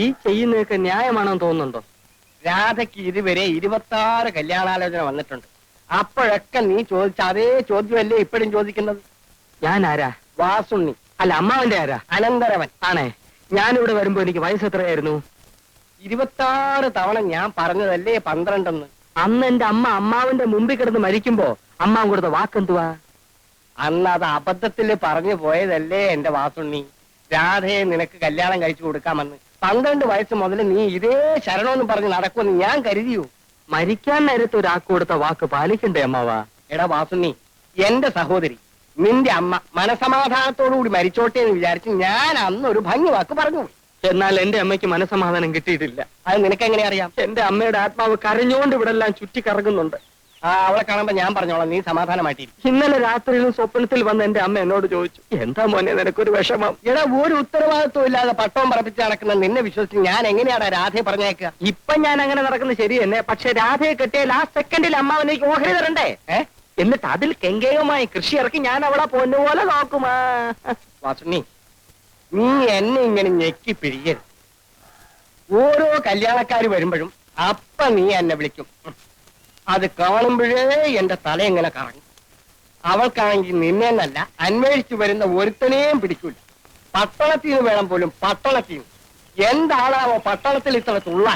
ഈ ചെയ്യുന്നതൊക്കെ ന്യായമാണെന്ന് തോന്നുന്നുണ്ടോ? രാധയ്ക്ക് ഇതുവരെ 26 കല്യാണാലോചന വന്നിട്ടുണ്ട്. അപ്പോഴൊക്കെ നീ ചോദിച്ച അതേ ചോദ്യമല്ലേ ഇപ്പോഴും ചോദിക്കുന്നത്? ഞാൻ ആരാ? വാസുണ്ണി. അല്ല, അമ്മാവന്റെ ആരാ? അനന്തരവൻ. ആണേ. ഞാനിവിടെ വരുമ്പോ എനിക്ക് വയസ്സ് എത്രയായിരുന്നു? 26 തവണ ഞാൻ പറഞ്ഞതല്ലേ 12. അന്ന് എന്റെ അമ്മ അമ്മാവന്റെ മുമ്പിൽ കിടന്ന് മരിക്കുമ്പോ അമ്മാവൻ കൊടുത്ത വാക്കെന്തുവാ? അന്ന് അത് അബദ്ധത്തിൽ പറഞ്ഞു പോയതല്ലേ എന്റെ വാസുണ്ണി. രാധയെ നിനക്ക് കല്യാണം കഴിച്ചു കൊടുക്കാമെന്ന് 12 വയസ്സ് മുതൽ നീ ഇതേ ശരണമെന്ന് പറഞ്ഞ് നടക്കുമെന്ന് ഞാൻ കരുതിയോ? മരിക്കാൻ നേരത്ത് ഒരാൾക്ക് കൊടുത്ത വാക്ക് പാലിക്കണ്ടേ അമ്മാവാ? എടാ വാസുണ്ണി, എന്റെ സഹോദരി നിന്റെ അമ്മ മനസമാധാനത്തോടുകൂടി മരിച്ചോട്ടെ എന്ന് വിചാരിച്ച് ഞാൻ അന്ന് ഒരു ഭംഗി വാക്ക് പറഞ്ഞു. എന്നാൽ എന്റെ അമ്മയ്ക്ക് മനസമാധാനം കിട്ടിയിട്ടില്ല. അത് നിനക്കെങ്ങനെ അറിയാം? എന്റെ അമ്മയുടെ ആത്മാവ് കരഞ്ഞുകൊണ്ട് ഇവിടെ എല്ലാം ചുറ്റി കറങ്ങുന്നുണ്ട്. അവളെ കാണുമ്പോ ഞാൻ പറഞ്ഞോളാം, നീ സമാധാനമായിട്ടിരിക്കും. ഇന്നലെ രാത്രിയിലും സ്വപ്നത്തിൽ വന്ന് എന്റെ അമ്മ എന്നോട് ചോദിച്ചു, എന്താ മോനെ നിനക്കൊരു വിഷമം? എടാ, ഒരു ഉത്തരവാദിത്വം ഇല്ലാതെ പട്ടവും പറപ്പിച്ച് നടക്കുന്ന നിന്നെ വിശ്വസിച്ച് ഞാൻ എങ്ങനെയാടാ രാധയെ പറഞ്ഞേക്കുക? ഇപ്പൊ ഞാൻ അങ്ങനെ നടക്കുന്നത് ശരി തന്നെ. പക്ഷെ രാധയെ കെട്ടിയാൽ ആ സെക്കൻഡിൽ അമ്മാവനേക്ക് ഓഹരി തരണ്ടേ? എന്നിട്ട് അതിൽ കെങ്കേയമായി കൃഷി ഇറക്കി ഞാൻ അവളെ പൊന്നുപോലെ നോക്കുമാ. വാസുണ്ണി, നീ എന്നെ ഇങ്ങനെ ഞെക്കി പിരിയരുത്. ഓരോ കല്യാണക്കാര് വരുമ്പോഴും അപ്പ നീ എന്നെ വിളിക്കും. അത് കാണുമ്പോഴേ എന്റെ തല എങ്ങനെ കറങ്ങും. അവൾക്കാണെങ്കിൽ നിന്നെ എന്നല്ല അന്വേഷിച്ചു വരുന്ന ഒരുത്തനെയും പിടിക്കൂല. പട്ടണത്തിൽ നിന്ന് വേണം പോലും, പട്ടണത്തിൽ നിന്ന്. എന്താണാവോ പട്ടണത്തിൽ ഇത്ര തുള്ളാൻ?